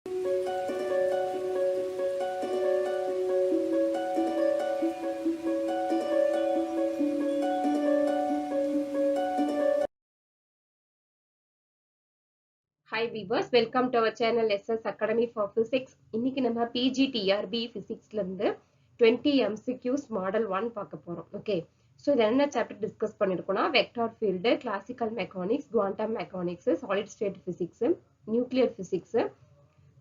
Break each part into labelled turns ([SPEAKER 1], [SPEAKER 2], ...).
[SPEAKER 1] Hi viewers, welcome to our channel SS Academy for Physics. இன்னைக்கு நம்ம PGTRB Physicsல இருந்து 20 MCQs Model 1 பார்க்க போறோம். ஓகே, ஸோ இது என்ன சாப்டர் டிஸ்கஸ் பண்ணிருக்கோம்னா vector field, classical mechanics, quantum mechanics, solid state physics, nuclear physics,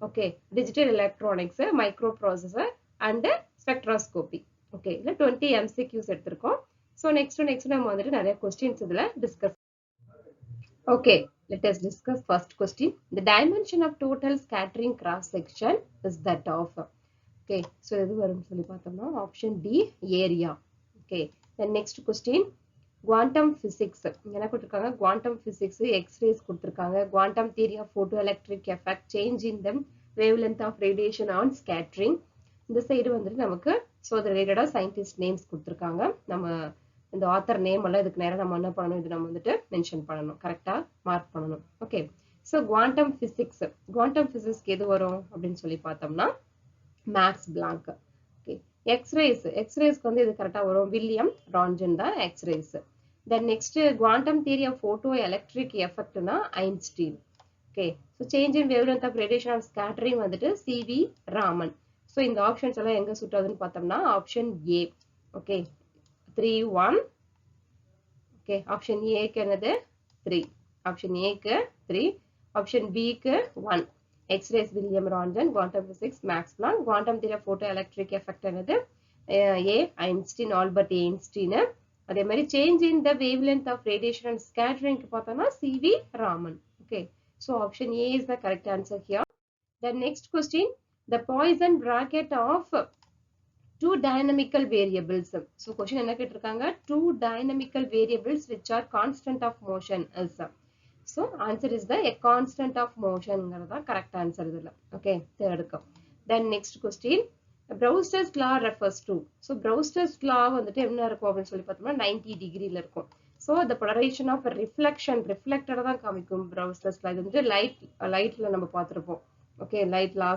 [SPEAKER 1] okay, digital electronics, microprocessor and spectroscopy. Okay, இதுல 20 MCQs எடுத்திருக்கோம். ஸோ நெக்ஸ்ட் நம்ம வந்துட்டு நிறைய கொஸ்டின்ஸ் இதுல discuss. Okay, let us discuss first question. The dimension of total scattering cross section is that of. Okay, so இது வரும் சொல்லி பார்த்தோம்னா option D area. Okay, then next question. Quantum physics. என்ன கொடுத்திருக்காங்க? Quantum physics, X-rays கொடுத்திருக்காங்க. Quantum theory of photoelectric effect, change in the wavelength of radiation on scattering. இந்த side வந்துட்டு நமக்கு so the related scientist names கொடுத்திருக்காங்க. நம்ம இந்த author name எல்லாம் இதுக்கு நேரம் நம்ம என்ன பண்ணணும், இது நம்ம வந்துட்டு மென்ஷன் பண்ணணும், கரெக்டா மார்க் பண்ணணும். ஓகே, ஸோ குவாண்டம் பிசிக்ஸ்க்கு எது வரும் அப்படின்னு சொல்லி பார்த்தோம்னா மேக்ஸ் பிளாங்க். ஓகே, எக்ஸ்ரேஸ்க்கு வந்து இது கரெக்டா வரும், வில்லியம் ரான்ஜன் தான் X-rays. Then next quantum theory of photoelectric எஃபெக்ட்னா Einstein. Okay, so change in wavelength of radiation of scattering வந்துட்டு சிவி ராமன். ஸோ இந்த ஆப்ஷன்ஸ் எல்லாம் எங்க சூட் ஆகுதுன்னு பார்த்தோம்னா option A. Okay, 3 1. Okay, option A க்கு என்னது 3, option A க்கு 3, option B க்கு 1. X-rays William Roentgen, quantum physics Max Planck, quantum theory of photoelectric effect என்னது A ஐன்ஸ்டீன், ஆல்பர்ட் ஐன்ஸ்டீன். அதே மாதிரி change in the wavelength of radiation and scattering பார்த்தோம்னா CV Raman. Okay, so option A is the correct answer here. The next question, the Poisson bracket of two dynamical variables. So question என்ன கேட்டிருக்காங்க? Two dynamical variables which are constant of motion is. So answer is the a constant of motion ங்கறதா correct answer இதுல. Okay, தேர்டுக்கு. Then next question, Brewster's law refers to. So Brewster's law வந்துட்டு என்ன இருக்கும் அப்படின்னு சொல்லி பார்த்தோம்னா 90 டிகிரில இருக்கும். So the polarization of reflection, reflected தான் காமிக்கும் Brewster's law. இது வந்து லைட்ல நம்ம பார்த்திருப்போம். Okay, light law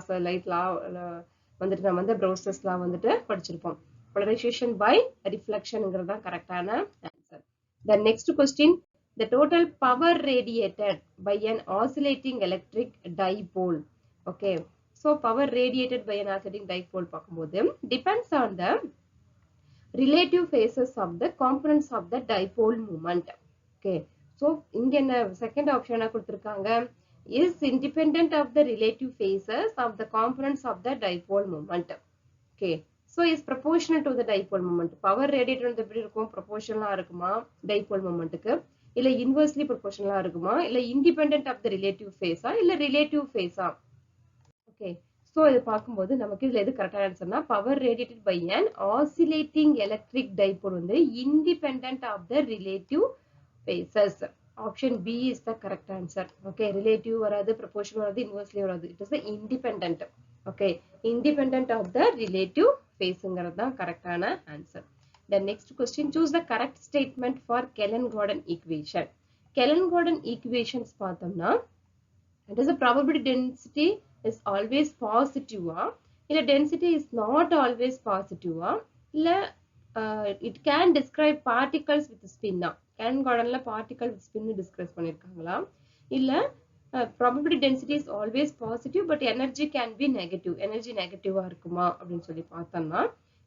[SPEAKER 1] வந்துட்டு நம்ம வந்து Brewster's law வந்துட்டு படிச்சிருப்போம். Polarization by reflectionங்கிறது தான் கரெக்டான answer. The next question, the total power radiated by an oscillating electric dipole. Okay, so power radiated by an oscillating dipole பார்க்கும்போது depends on the relative phases of the components of the dipole moment. Okay, so இங்க என்ன second ஆப்ஷனா கொடுத்திருக்காங்க, is independent of the relative phases of the components of the dipole moment. Okay, so is proportional to the dipole moment. Power radiated வந்து எப்படி இருக்கும், proportional இருக்குமா dipole momentக்கு, இல்ல inversely proportional இருக்குமா, இல்ல independent of the relative phase இல்ல relative phase. Okay, so இது பார்க்கும்போது நமக்கு இதுல எது கரெக்டான ஆன்சர்னா power radiated by an oscillating electric dipole வந்து independent of the relative phases. Option B is the correct answer. Okay, relative வராது, proportional வராது, inversely வராது. It is the independent. Okay, independent of the relative phaseங்கிறது தான் கரெக்டான answer. The next question, choose the correct statement for Kellan-Gordon equation. Kellan-Gordon equations பார்த்தோம்னா it is a probability density is always positive, இல்ல density is not always positive, இல்ல it can describe particles with spin. Kellan-Gordonல particle with spin describe பண்ணிருக்காங்களா, இல்ல probability density is always positive but energy can be negative, energy நெகட்டிவா இருக்குமா அப்படின்னு சொல்லி பார்த்தோம்னா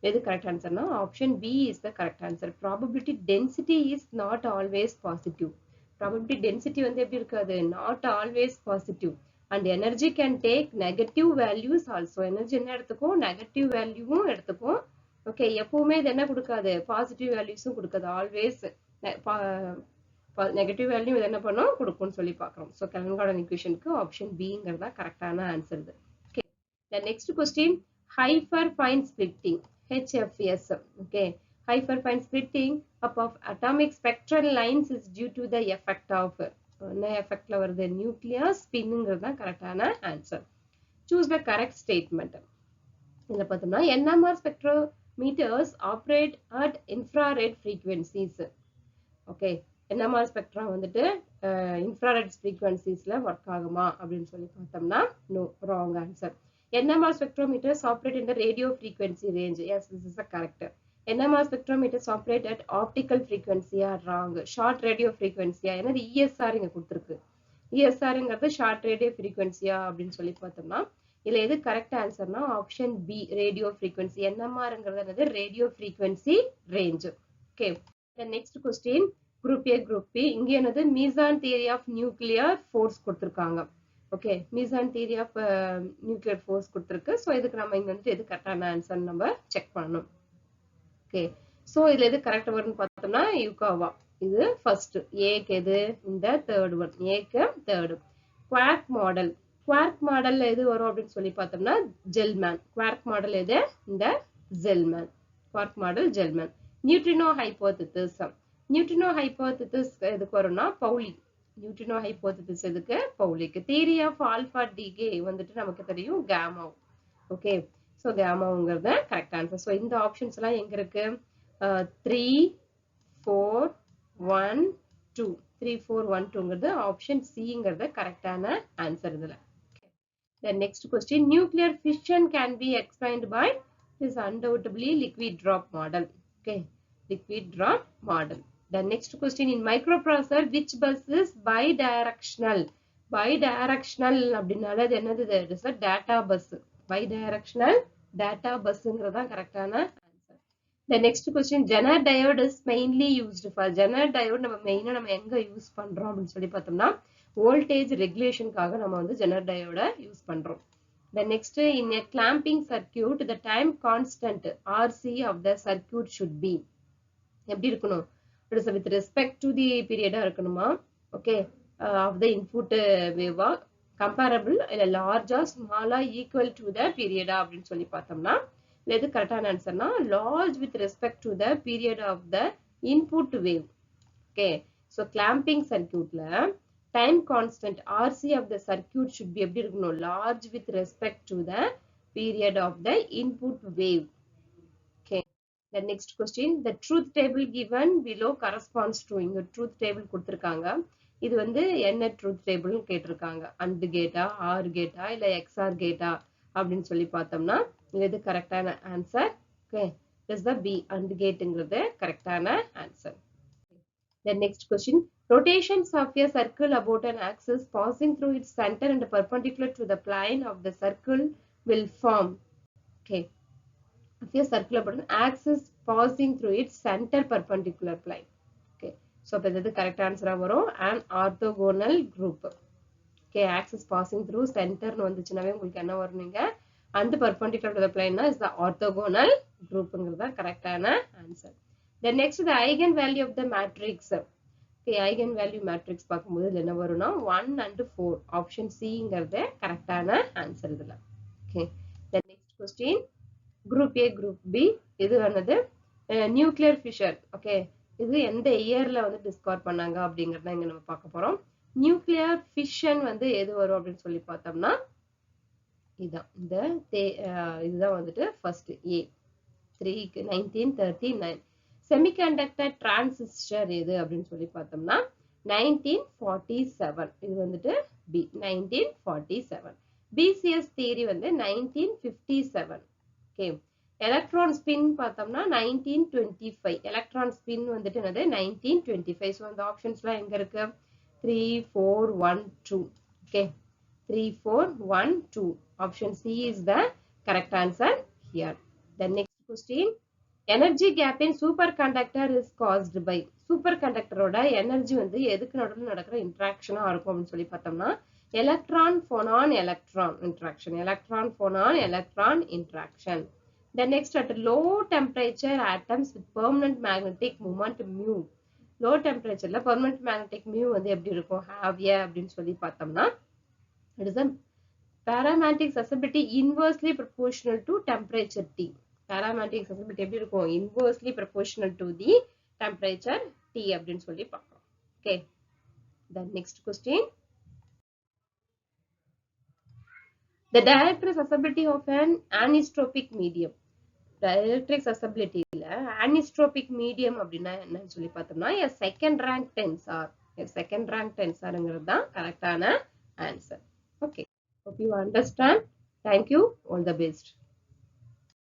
[SPEAKER 1] எது correct ஆன்சர்னா option B is the correct answer. Probability density is not always positive. Probability density வந்து எப்படி இருக்காது, not always positive, and energy can take negative values also. Energy என்ன எடுத்துக்கும், நெகட்டிவ் வேல்யூவும் எடுத்துக்கும். ஓகே, எப்பவுமே இது என்ன கொடுக்காது, பாசிட்டிவ் வேல்யூஸும் கொடுக்காது, ஆல்வேஸ் நெகட்டிவ் வேல்யூ இது என்ன பண்ணும் கொடுக்கும்னு சொல்லி பார்க்கிறோம். ஸோ Kellan-Gordon equationக்கு ஆப்ஷன் பிங்கிறதா கரெக்டான ஆன்சர் இது. Okay, the next question, Hyperfine splitting, HFS. Okay, hyperfine splitting up of atomic spectral lines is due to the effect of என்ன எஃபெக்ட்ல வருது, நியூக்ளியர் ஸ்பின்ங்கிறது தான் கரெக்டான answer. Choose the correct statement. இதுல பார்த்தோம்னா NMR spectrometers operate at infrared frequencies. Okay, NMR spectrum வந்துட்டு infrared ஃப்ரீக்வன்சிஸ்ல work ஆகுமா அப்படின்னு சொல்லி பார்த்தோம்னா no, wrong answer. NMR spectrometers operate in the radio frequency range. Yes, this is the correct. NMR spectrometers operate at optical frequency are wrong. Short radio frequency என்னது ESR இங்க கொடுத்திருக்கு. ESRங்கிறது short radio ஃப்ரீக்வன்சியா அப்படின்னு சொல்லி பார்த்தோம்னா இதுல எது கரெக்ட் ஆன்சர்னா option B, radio frequency. NMRங்கிறது என்னது radio frequency range. Okay, the next question group A group B. இங்க என்னது meson theory of nuclear force கொடுத்திருக்காங்க. Okay, meson theory of nuclear force கொடுத்திருக்கு. ஸோ இதுக்கு நம்ம இங்க வந்து எது கரெக்டான ஆன்சர் நம்ம செக் பண்ணணும். ஓகே, ஸோ இதுல எது கரெக்ட் வரும்னு பார்த்தோம்னா யுகாவா. இது ஃபர்ஸ்ட். ஏக்கு எது இந்த தேர்ட் ஒன், ஏக்கு தேர்டு. குவார்க் மாடல், குவார்க் மாடல்ல எது வரும் அப்படின்னு சொல்லி பார்த்தோம்னா ஜெல்மேன். குவார்க் மாடல் எது இந்த Gell Mann. Quark model Gell Mann. Neutrino hypothesis, neutrino hypothesis எதுக்கு வரும்னா பவுலி. நியூட்ரினோ ஹைபோதசிஸ் எதுக்கு பவுலிக்கு. தியரி ஆஃப் ஆல்பா டிகே வந்துட்டு நமக்கு தெரியும் கேமா. ஓகே, ஸோ கேமாங்கிறது கரெக்ட் ஆன்சர். ஸோ இந்த ஆப்ஷன்ஸ் எல்லாம் எங்க இருக்கு? 3 4 1 2, 3 4 1 2ங்கிறது ஆப்ஷன் சிங்கிறது கரெக்டான ஆன்சர் இதுல. The next question, nuclear fission can be explained by this undoubtedly liquid drop model. Okay, liquid drop model. The next question, in microprocessor which bus is bidirectional? Bidirectional அப்படினால அது என்னது? It is a data bus. Bidirectional data busங்கிறது தான் கரெக்டான answer. The next question, Zener diode is mainly used for. Zener diode நம்ம மெயினா நம்ம எங்க use பண்றோம் அப்படின்னு சொல்லி பார்த்தோம்னா வோல்டேஜ் ரெகுலேஷனுக்காக நம்ம வந்து ஜெனர் டயோட யூஸ் பண்றோம். The next, in a clamping circuit the time constant RC of the circuit should be. எப்படி இருக்கணும்? It is with respect to the period இருக்கணுமா? Okay, of the input wave comparable இல்ல large or small or equal to the period அப்படின்னு சொல்லி பார்த்தோம்னா எது கரெக்டான ஆன்சர்னா large with respect to the period of the input wave. Okay, so clamping circuitல time constant RC of the circuit should be எப்படி இருக்கணும்? Large with respect to the period of the input wave. Okay, the next question, the truth table given below corresponds to. இங்க truth table கொடுத்திருக்காங்க. இது வந்து என்ன truth table கேட்டிருக்காங்க? AND கேட்டா, OR கேட்டா இல்ல XOR கேட்டா அப்படின்னு சொல்லி பார்த்தோம்னா இது கரெக்டான answer. Okay, this is the B, AND கேட்ங்கிறது கரெக்டான answer. The next question, rotations of a circle about an axis passing through its center and perpendicular to the plane of the circle will form. Okay, of a circle about an axis passing through its center perpendicular plane. Okay, so this is the correct answer வரும் an orthogonal group. Okay, axis passing through center னு வந்துச்சுனாவே உங்களுக்கு என்ன வரும்ங்க and perpendicular to the plane is the orthogonal groupங்கிறது கரெக்டான answer. The next, the eigenvalue of the matrix. Okay, eigenvalue matrix பார்க்கும்போது இதுல என்ன வரும்னா 1 and 4, ஆப்ஷன் சிங்கிறது கரெக்டான ஆன்சர் இதுல. Okay, the next question, group A group B. இது வந்து நியூக்ளியர் ஃபிஷர். ஓகே, இது எந்த இயர்ல வந்து டிஸ்கவர் பண்ணாங்க அப்படிங்கறத இங்க நம்ம பார்க்க போறோம். நியூக்ளியர் ஃபிஷன் வந்து எது வரும் அப்படின்னு சொல்லி பார்த்தோம்னா இதான் இந்த இதுதான் வந்துட்டு ஃபர்ஸ்ட் A 1939. செமிகண்டக்டர் டிரான்சிஸ்டர் எது அப்படின்னு சொல்லி பார்த்தோம்னா 1947. இது வந்துட்டு B 1947. BCS தியரி வந்து 1957. ஓகே, எலக்ட்ரான் ஸ்பின் பார்த்தோம்னா 1925. எலக்ட்ரான் ஸ்பின் வந்துட்டு என்னது 1925. ஸோ அந்த ஆப்ஷன்ஸ்லாம் எங்க இருக்கு? 3 4 1 2. Okay, 3 4 1 2. Option C is the correct answer here. The next question, energy gap in superconductor is caused by. சூப்பர்கண்டக்டரோட எனர்ஜி வந்து எதுக்கு நடுவில் நடக்கிற இன்ட்ராக்ஷனா இருக்கும் அப்படின்னு சொல்லி பார்த்தோம்னா எலக்ட்ரான் போனான் எலக்ட்ரான் இன்ட்ராக்ஷன். எலக்ட்ரான் போனான் electron interaction. The next, at low temperature atoms with permanent magnetic moment mu. Low temperatureல permanent magnetic mu வந்து எப்படி இருக்கும்? Have a அப்படின்னு சொல்லி பார்த்தோம்னா it is a paramagnetic susceptibility inversely proportional to temperature T. Paramagnetic susceptibility எப்படி இருக்கும்? Inversely proportional to the temperature T அப்படின்னு சொல்லி பார்க்கலாம். Okay, the next question, the dielectric susceptibility of an anisotropic medium. Dielectric susceptibility இதுல அனிஸ்ட்ரோபிக் medium அப்படின்னா என்னன்னு சொல்லி பார்த்தோம்னா second rank tensor. Second rank டென்சார்ங்கிறது தான் கரெக்டான answer. Okay, hope you understand. Thank you. All the best.